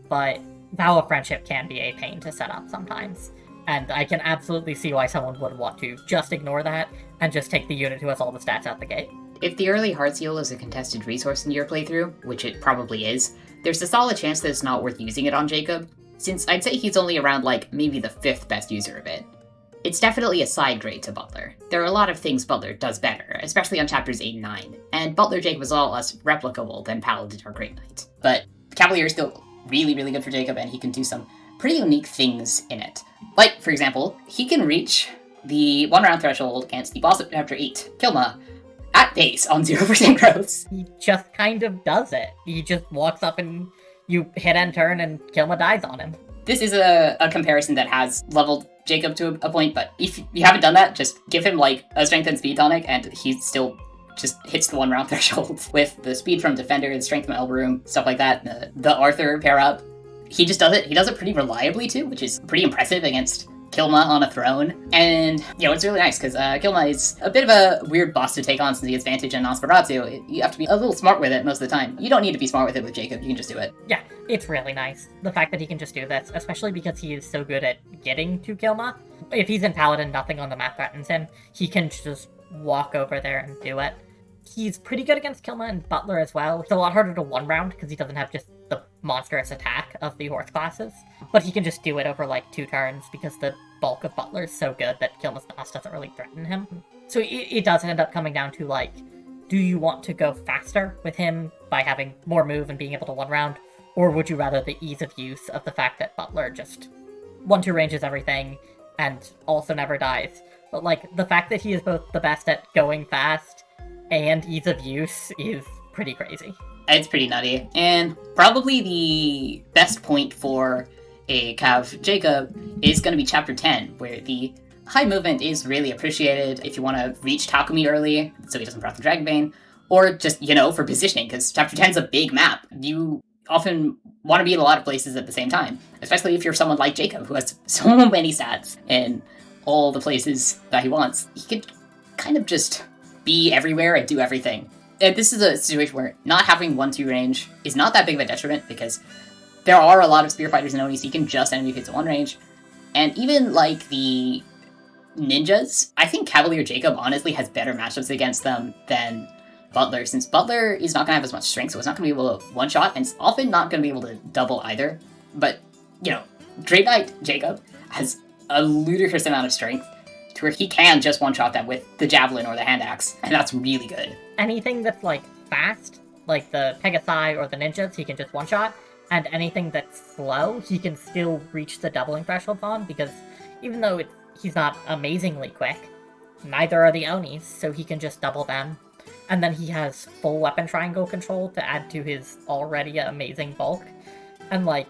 but Vow of Friendship can be a pain to set up sometimes, and I can absolutely see why someone would want to just ignore that, and just take the unit who has all the stats out the gate. If the early Heart Seal is a contested resource in your playthrough, which it probably is, there's a solid chance that it's not worth using it on Jakob, since I'd say he's only around maybe the 5th best user of it. It's definitely a side grade to Butler. There are a lot of things Butler does better, especially on chapters 8 and 9, and Butler Jakob is a lot less replicable than Paladin or Great Knight. But Cavalier is still really, really good for Jakob, and he can do some pretty unique things in it. Like, for example, he can reach the 1-round threshold against the boss of Chapter 8, Kilma, at base on 0% growths. He just kind of does it. He just walks up and you hit end turn and Kilma dies on him. This is a comparison that has leveled Jakob to a point, but if you haven't done that, just give him like a strength and speed tonic, and he still just hits the 1-round threshold with the speed from Defender, the strength from Elbow Room, stuff like that, the Arthur pair up. He just does it. He does it pretty reliably too, which is pretty impressive against Kilma on a throne. And, it's really nice, because Kilma is a bit of a weird boss to take on since he has Vantage and Nosferatu. You have to be a little smart with it most of the time. You don't need to be smart with it with Jakob, you can just do it. Yeah, it's really nice. The fact that he can just do this, especially because he is so good at getting to Kilma. If he's in Paladin, nothing on the map threatens him. He can just walk over there and do it. He's pretty good against Kilma and Butler as well. It's a lot harder to 1-round because he doesn't have just the monstrous attack of the horse classes. But he can just do it over like 2 turns because the bulk of Butler is so good that Kilma's Nos doesn't really threaten him. So it does end up coming down to like, do you want to go faster with him by having more move and being able to 1-round? Or would you rather the ease of use of the fact that Butler just 1-2 ranges everything and also never dies? But like, the fact that he is both the best at going fast and ease of use is pretty crazy. It's pretty nutty. And probably the best point for a Cav Jakob is going to be Chapter 10, where the high movement is really appreciated if you want to reach Takumi early, so he doesn't breath the Dragonbane, or just, for positioning, because Chapter 10 is a big map. You often want to be in a lot of places at the same time, especially if you're someone like Jakob, who has so many stats in all the places that he wants. He could kind of just be everywhere and do everything. And this is a situation where not having 1-2 range is not that big of a detriment, because there are a lot of spear fighters in Oni, so you can just enemy hits at 1 range. And even like the ninjas, I think Cavalier Jakob honestly has better matchups against them than Butler, since Butler is not going to have as much strength, so it's not going to be able to one-shot, and it's often not going to be able to double either. But, Great Knight Jakob has a ludicrous amount of strength to where he can just one-shot them with the javelin or the hand axe, and that's really good. Anything that's like fast, like the Pegasi or the ninjas, he can just one-shot, and anything that's slow, he can still reach the doubling threshold on, because even though he's not amazingly quick, neither are the Onis, so he can just double them. And then he has full weapon triangle control to add to his already amazing bulk. And the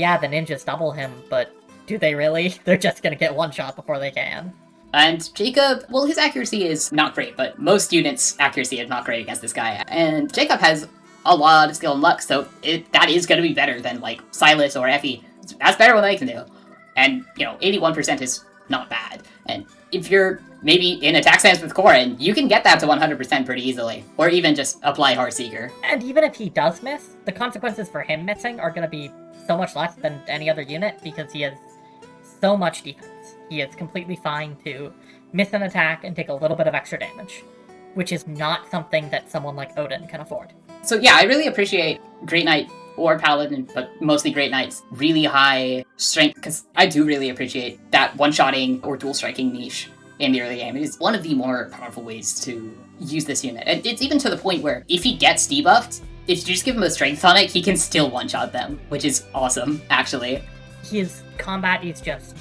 ninjas double him, but do they really? They're just gonna get one shot before they can. And Jakob, well, his accuracy is not great, but most units' accuracy is not great against this guy. And Jakob has a lot of skill and luck, so that is going to be better than, Silas or Effie. That's better than they can do. And, 81% is not bad. And if you're maybe in attack stance with Corrin, you can get that to 100% pretty easily. Or even just apply Heartseeker. And even if he does miss, the consequences for him missing are going to be so much less than any other unit, because he has so much defense. He is completely fine to miss an attack and take a little bit of extra damage, which is not something that someone like Odin can afford. So yeah, I really appreciate Great Knight or Paladin, but mostly Great Knight's really high strength, because I do really appreciate that one-shotting or dual-striking niche in the early game. It is one of the more powerful ways to use this unit. And it's even to the point where if he gets debuffed, if you just give him a strength tonic, he can still one-shot them, which is awesome, actually. His combat is just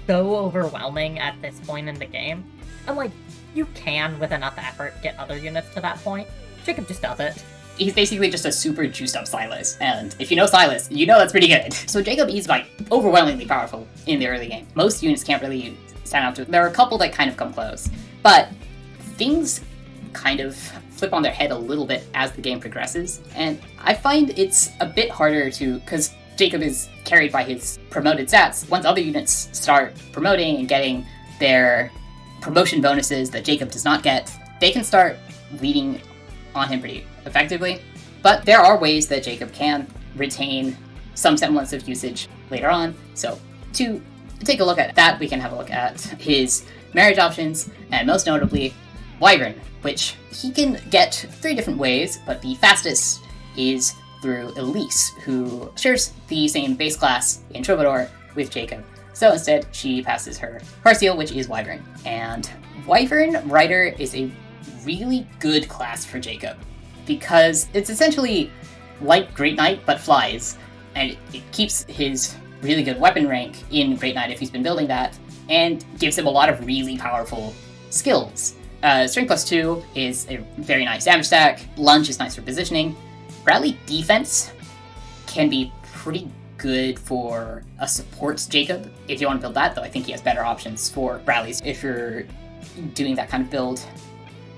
so overwhelming at this point in the game. And you can, with enough effort, get other units to that point. Jakob just does it. He's basically just a super juiced up Silas, and if you know Silas, you know that's pretty good. So Jakob is overwhelmingly powerful in the early game. Most units can't really stand up to it. There are a couple that kind of come close, but things kind of flip on their head a little bit as the game progresses, and I find it's a bit harder because Jakob is carried by his promoted stats. Once other units start promoting and getting their promotion bonuses that Jakob does not get, they can start leading on him pretty effectively. But there are ways that Jakob can retain some semblance of usage later on. So to take a look at that, we can have a look at his marriage options, and most notably Wyvern, which he can get 3 different ways, but the fastest is through Elise, who shares the same base class in Troubadour with Jakob. So instead, she passes her Heartseal, which is Wyvern. And Wyvern Rider is a really good class for Jakob, because it's essentially like Great Knight, but flies. And it keeps his really good weapon rank in Great Knight if he's been building that, and gives him a lot of really powerful skills. Strength plus 2 is a very nice damage stack. Lunge is nice for positioning. Bradley defense can be pretty good for a support Jacob. If you want to build that, though, I think he has better options for Bradley's if you're doing that kind of build.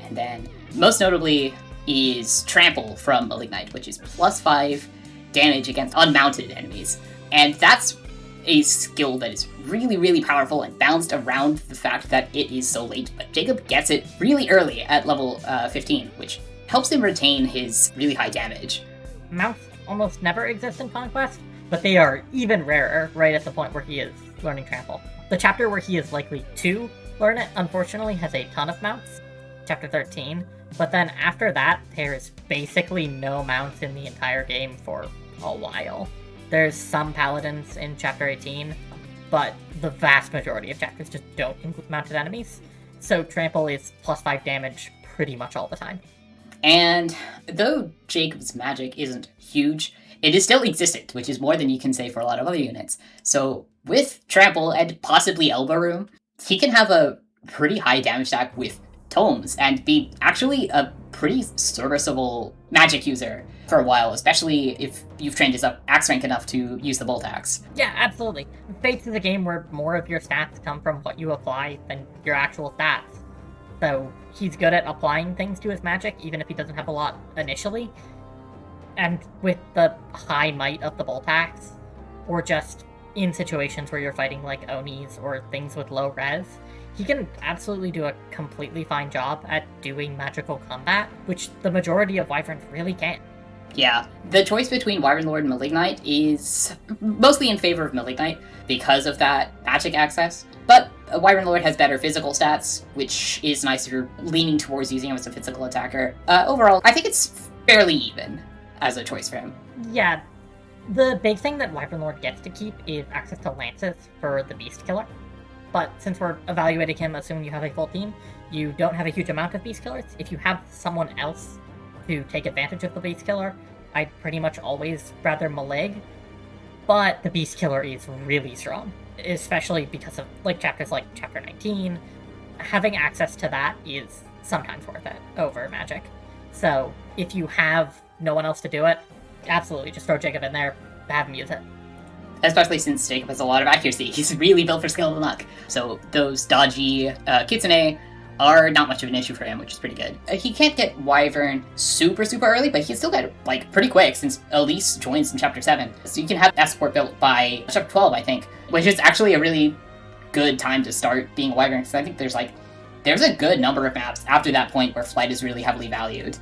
And then, most notably, is Trample from Malignite, which is plus 5 damage against unmounted enemies. And that's a skill that is really, really powerful and balanced around the fact that it is so late. But Jacob gets it really early at level 15, which helps him retain his really high damage. Mounts almost never exist in Conquest, but they are even rarer right at the point where he is learning Trample. The chapter where he is likely to learn it, unfortunately, has a ton of mounts, chapter 13, but then after that, there's basically no mounts in the entire game for a while. There's some paladins in chapter 18, but the vast majority of chapters just don't include mounted enemies, so Trample is plus 5 damage pretty much all the time. And though Jacob's magic isn't huge, it is still existent, which is more than you can say for a lot of other units. So with Trample and possibly Elbow Room, he can have a pretty high damage stack with tomes and be actually a pretty serviceable magic user for a while, especially if you've trained his up axe rank enough to use the bolt axe. Yeah, absolutely. Fates is a game where more of your stats come from what you apply than your actual stats. So he's good at applying things to his magic, even if he doesn't have a lot initially. And with the high might of the bolt axe, or just in situations where you're fighting like Onis or things with low res, he can absolutely do a completely fine job at doing magical combat, which the majority of Wyverns really can't. Yeah, the choice between Wyvern Lord and Malignite is mostly in favor of Malignite because of that magic access, but Wyvern Lord has better physical stats, which is nice if you're leaning towards using him as a physical attacker. Overall, I think it's fairly even as a choice for him. Yeah, the big thing that Wyvern Lord gets to keep is access to lances for the Beast Killer. But since we're evaluating him assuming you have a full team, you don't have a huge amount of Beast Killers. If you have someone else to take advantage of the Beast Killer, I'd pretty much always rather Malig. But the Beast Killer is really strong, especially because of chapters like Chapter 19. Having access to that is sometimes worth it over Magic. So if you have no one else to do it, absolutely just throw Jacob in there, have him use it. Especially since Jacob has a lot of accuracy. He's really built for skill and luck. So those dodgy Kitsune are not much of an issue for him, which is pretty good. He can't get Wyvern super early, but he can still get pretty quick since Elise joins in Chapter 7. So you can have that support built by Chapter 12, I think, which is actually a really good time to start being a Wyvern, because I think there's a good number of maps after that point where flight is really heavily valued.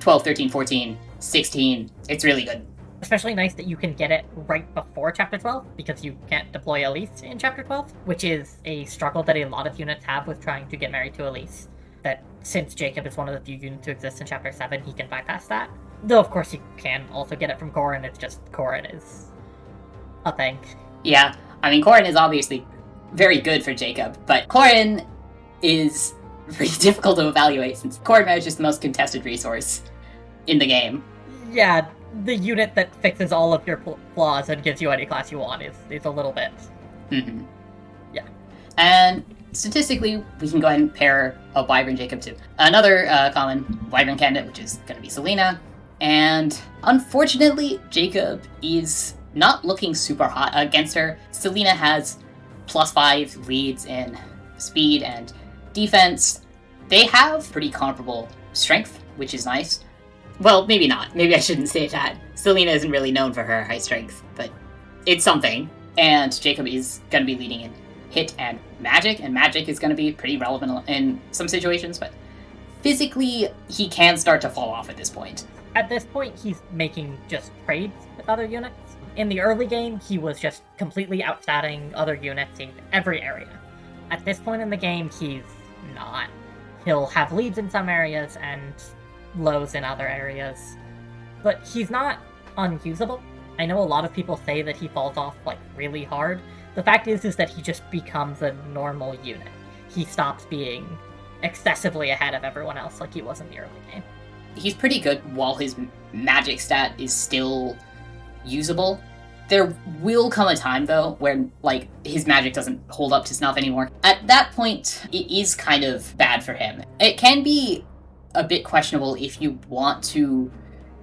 12, 13, 14, 16, it's really good. Especially nice that you can get it right before Chapter 12, because you can't deploy Elise in Chapter 12, which is a struggle that a lot of units have with trying to get married to Elise. That since Jacob is one of the few units to exist in Chapter 7, he can bypass that. Though, of course, you can also get it from Corrin, it's just Corrin is a thing. Yeah, I mean, Corrin is obviously very good for Jacob, but Corrin is really difficult to evaluate since Corrin Mage is the most contested resource in the game. Yeah, the unit that fixes all of your flaws and gives you any class you want is a little bit. Mm-hmm. Yeah. And statistically, we can go ahead and pair a Wyvern Jacob to another common Wyvern candidate, which is going to be Selena. And unfortunately, Jacob is not looking super hot against her. Selena has +5 leads in speed and defense. They have pretty comparable strength, which is nice. Well, maybe not. Maybe I shouldn't say that. Selena isn't really known for her high strength, but it's something. And Jacob is going to be leading in hit and magic is going to be pretty relevant in some situations, but physically, he can start to fall off at this point. At this point, he's making just trades with other units. In the early game, he was just completely outstatting other units in every area. At this point in the game, he's not. He'll have leads in some areas and lows in other areas, but he's not unusable. I know a lot of people say that he falls off really hard. The fact is that he just becomes a normal unit. He stops being excessively ahead of everyone else like he was in the early game. he's pretty good while his magic stat is still usable. There will come a time, though, where, like, his magic doesn't hold up to snuff anymore. At that point, it is kind of bad for him. It can be a bit questionable if you want to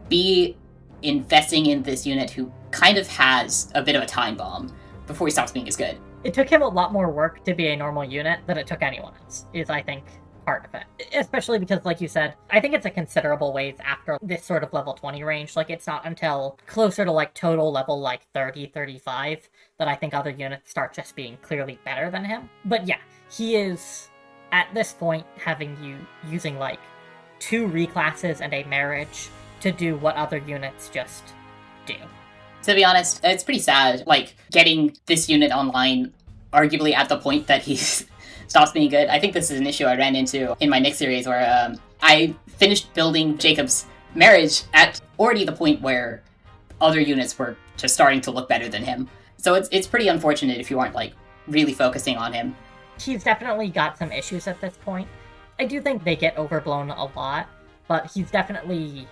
be investing in this unit who kind of has a bit of a time bomb before he stops being as good. It took him a lot more work to be a normal unit than it took anyone else, is, I think, part of it. Especially because, like you said, I think it's a considerable ways after this sort of level 20 range. Like, it's not until closer to, like, total level, like, 30, 35 that I think other units start just being clearly better than him. But yeah, he is, at this point, having you using, like, 2 reclasses and a marriage to do what other units just do. To be honest, it's pretty sad, like, getting this unit online arguably at the point that he's stops being good. I think this is an issue I ran into in my Nick series where I finished building Jacob's marriage at already the point where other units were just starting to look better than him. So it's pretty unfortunate if you aren't, like, really focusing on him. He's definitely got some issues at this point. I do think they get overblown a lot, but he's definitely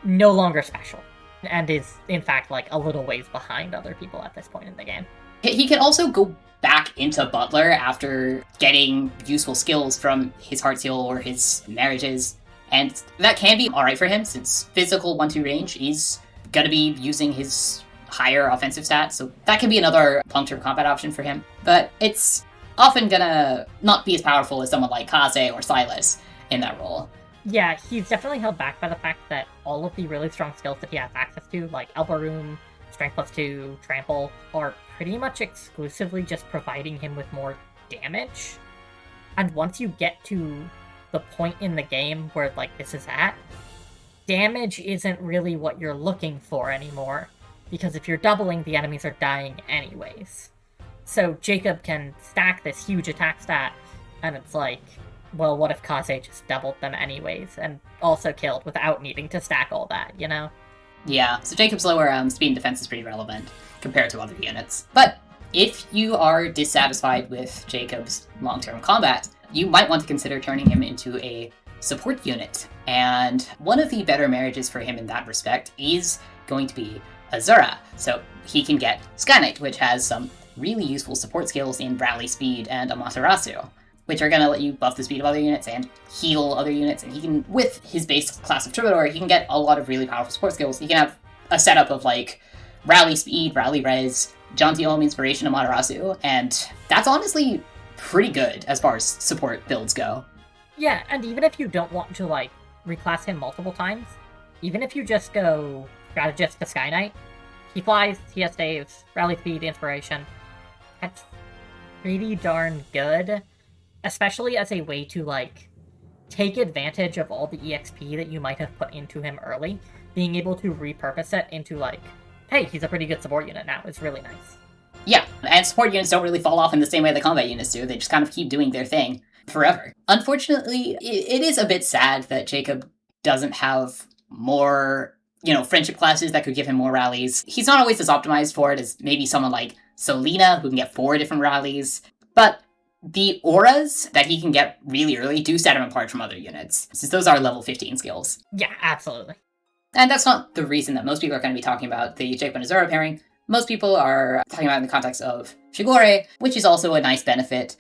no longer special, and is, in fact, like, a little ways behind other people at this point in the game. He can also go back into Butler after getting useful skills from his Heart Seal or his marriages, and that can be alright for him, since physical 1-2 range is gonna be using his higher offensive stats, so that can be another long-term combat option for him. But it's often gonna not be as powerful as someone like Kaze or Silas in that role. Yeah, he's definitely held back by the fact that all of the really strong skills that he has access to, like Elbow Room, Strength +2, Trample, are pretty much exclusively just providing him with more damage. And once you get to the point in the game where, like, this is at, damage isn't really what you're looking for anymore, because if you're doubling, the enemies are dying anyways. So Jakob can stack this huge attack stat, and it's like, well, what if Kaze just doubled them anyways, and also killed without needing to stack all that, you know? Yeah, so Jacob's lower speed and defense is pretty relevant compared to other units. But if you are dissatisfied with Jacob's long-term combat, you might want to consider turning him into a support unit. And one of the better marriages for him in that respect is going to be Azura. So he can get Sky Knight, which has some really useful support skills in Rally Speed and Amaterasu, which are going to let you buff the speed of other units and heal other units. And he can, with his base class of Troubadour, he can get a lot of really powerful support skills. He can have a setup of, like, Rally Speed, Rally Res, Jontiome Inspiration, Amaterasu, and that's honestly pretty good as far as support builds go. Yeah, and even if you don't want to, like, reclass him multiple times, even if you just go Strategist to Sky Knight, he flies, he has saves, Rally Speed, Inspiration. That's pretty darn good. Especially as a way to, like, take advantage of all the EXP that you might have put into him early. Being able to repurpose it into, like, hey, he's a pretty good support unit now is really nice. Yeah, and support units don't really fall off in the same way the combat units do. They just kind of keep doing their thing forever. Unfortunately, it is a bit sad that Jakob doesn't have more, friendship classes that could give him more rallies. He's not always as optimized for it as maybe someone like Selena, who can get 4 different rallies. But the auras that he can get really early do set him apart from other units, since those are level 15 skills. Yeah, absolutely. And that's not the reason that most people are going to be talking about the Jacob and Azura pairing. Most people are talking about it in the context of Shigure, which is also a nice benefit.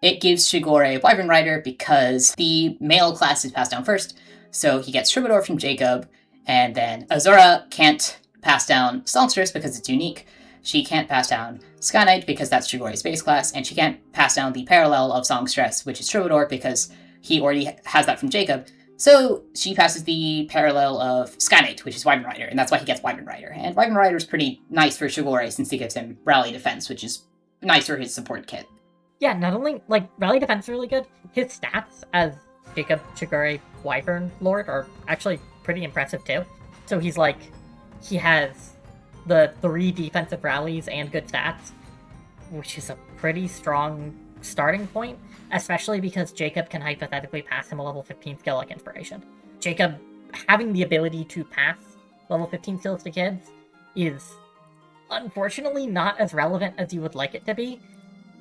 It gives Shigure Wyvern Rider because the male class is passed down first, so he gets Troubadour from Jacob, and then Azura can't pass down Songstress because it's unique. She can't pass down Sky Knight because that's Shigure's base class, and she can't pass down the parallel of Songstress, which is Troubadour, because he already has that from Jacob. So she passes the parallel of Sky Knight, which is Wyvern Rider, and that's why he gets Wyvern Rider. And Wyvern Rider is pretty nice for Shigure since he gives him Rally Defense, which is nice for his support kit. Yeah, not only, like, Rally Defense is really good, his stats as Jacob Shigure Wyvern Lord are actually pretty impressive too. So he's like, he has the 3 defensive rallies and good stats, which is a pretty strong starting point, especially because Jacob can hypothetically pass him a level 15 skill like Inspiration. Jacob having the ability to pass level 15 skills to kids is unfortunately not as relevant as you would like it to be.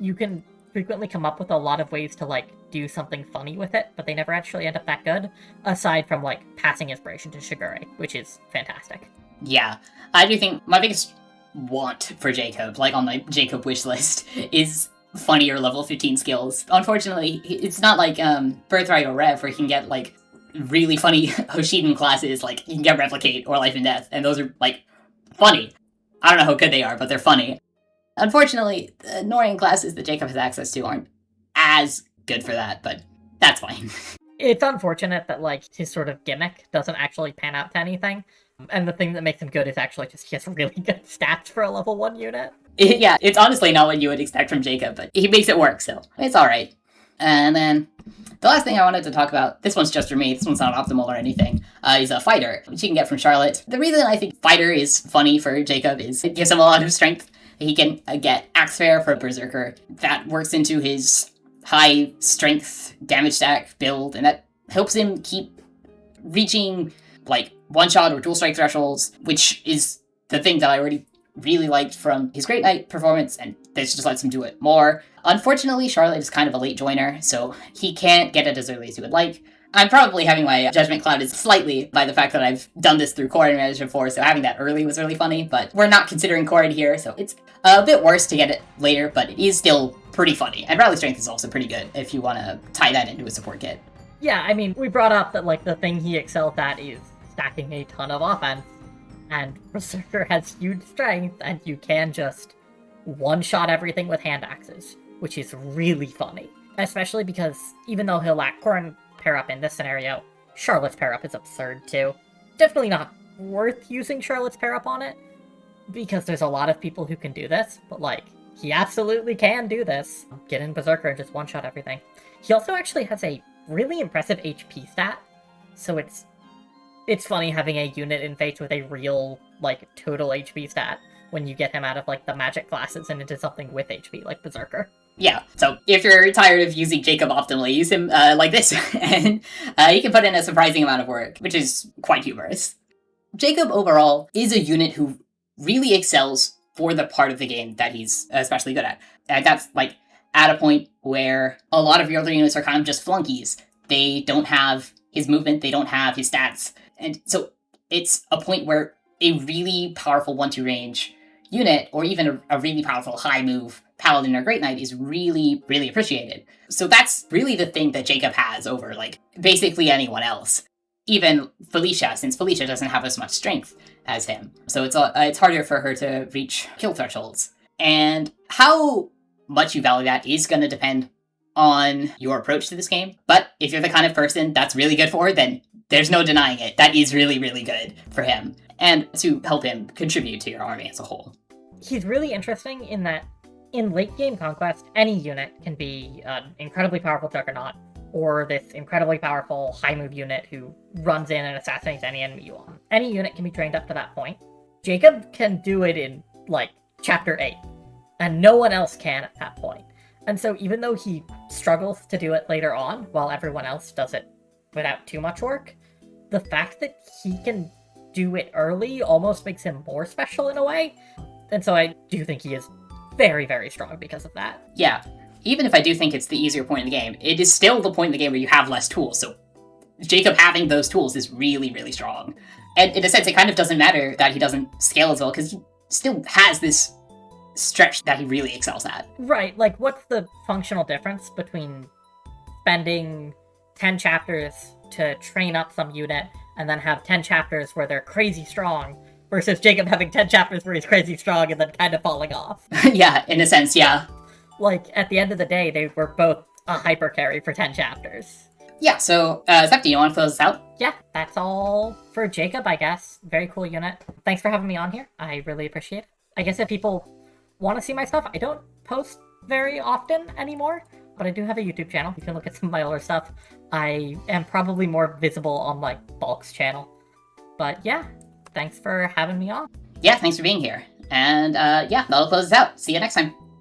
You can frequently come up with a lot of ways to, like, do something funny with it, but they never actually end up that good, aside from, like, passing inspiration to Shigure, which is fantastic. Yeah, I do think my biggest want for Jakob, like on my Jakob wish list, is funnier level 15 skills. Unfortunately, it's not like Birthright or Rev where you can get like really funny Hoshiden classes, like you can get Replicate or Life and Death, and those are like funny. I don't know how good they are, but they're funny. Unfortunately, the Norian classes that Jakob has access to aren't as good for that, but that's fine. It's unfortunate that, like, his sort of gimmick doesn't actually pan out to anything. And the thing that makes him good is actually just he has really good stats for a level 1 unit. Yeah, it's honestly not what you would expect from Jakob, but he makes it work, so it's alright. And then the last thing I wanted to talk about, this one's just for me, this one's not optimal or anything, is a Fighter, which you can get from Charlotte. The reason I think Fighter is funny for Jakob is it gives him a lot of strength. He can get Axe Fair for Berserker. That works into his high strength damage stack build, and that helps him keep reaching like one-shot or dual strike thresholds, which is the thing that I already really liked from his Great Knight performance, and this just lets him do it more. Unfortunately, Charlotte is kind of a late joiner, so he can't get it as early as he would like. I'm probably having my judgment clouded slightly by the fact that I've done this through Corrin Management before, so having that early was really funny, but we're not considering Corrin here, so it's a bit worse to get it later, but it is still pretty funny. And Rally Strength is also pretty good if you want to tie that into a support kit. Yeah, I mean, we brought up that, like, the thing he excels at is stacking a ton of offense, and Berserker has huge strength, and you can just one-shot everything with hand axes, which is really funny. Especially because even though he'll lack Corrin pair-up in this scenario, Charlotte's pair-up is absurd too. Definitely not worth using Charlotte's pair-up on it, because there's a lot of people who can do this, but like, he absolutely can do this. Get in Berserker and just one-shot everything. He also actually has a really impressive HP stat, so it's funny having a unit in Fates with a real, like, total HP stat when you get him out of, like, the magic classes and into something with HP, like Berserker. Yeah, so if you're tired of using Jakob optimally, use him like this, and you can put in a surprising amount of work, which is quite humorous. Jakob overall is a unit who really excels for the part of the game that he's especially good at. And that's, like, at a point where a lot of your other units are kind of just flunkies. They don't have his movement, they don't have his stats, and so it's a point where a really powerful 1-2 range unit, or even a really powerful high move Paladin or Great Knight is really, really appreciated. So that's really the thing that Jakob has over, like, basically anyone else. Even Felicia, since Felicia doesn't have as much strength as him. So it's harder for her to reach kill thresholds. And how much you value that is going to depend on your approach to this game. But if you're the kind of person that's really good for, then there's no denying it. That is really, really good for him. And to help him contribute to your army as a whole. He's really interesting in that in late game Conquest, any unit can be an incredibly powerful Juggernaut, or this incredibly powerful high move unit who runs in and assassinates any enemy you want. Any unit can be trained up to that point. Jakob can do it in, like, Chapter 8, and no one else can at that point. And so even though he struggles to do it later on, while everyone else does it without too much work, the fact that he can do it early almost makes him more special in a way. And so I do think he is very, very strong because of that. Yeah, even if I do think it's the easier point in the game, it is still the point in the game where you have less tools, so Jakob having those tools is really, really strong. And in a sense, it kind of doesn't matter that he doesn't scale as well, because he still has this stretch that he really excels at. Right, like, what's the functional difference between spending 10 chapters to train up some unit, and then have 10 chapters where they're crazy strong, versus Jakob having 10 chapters where he's crazy strong and then kind of falling off? Yeah, in a sense, yeah. Like, at the end of the day, they were both a hyper carry for 10 chapters. Yeah, so, Zep, do you want to close this out? Yeah, that's all for Jakob, I guess. Very cool unit. Thanks for having me on here. I really appreciate it. I guess if people want to see my stuff, I don't post very often anymore, but I do have a YouTube channel. You can look at some of my older stuff. I am probably more visible on, like, Bulk's channel. But yeah, thanks for having me on. Yeah, thanks for being here. And yeah, that'll close us out. See you next time.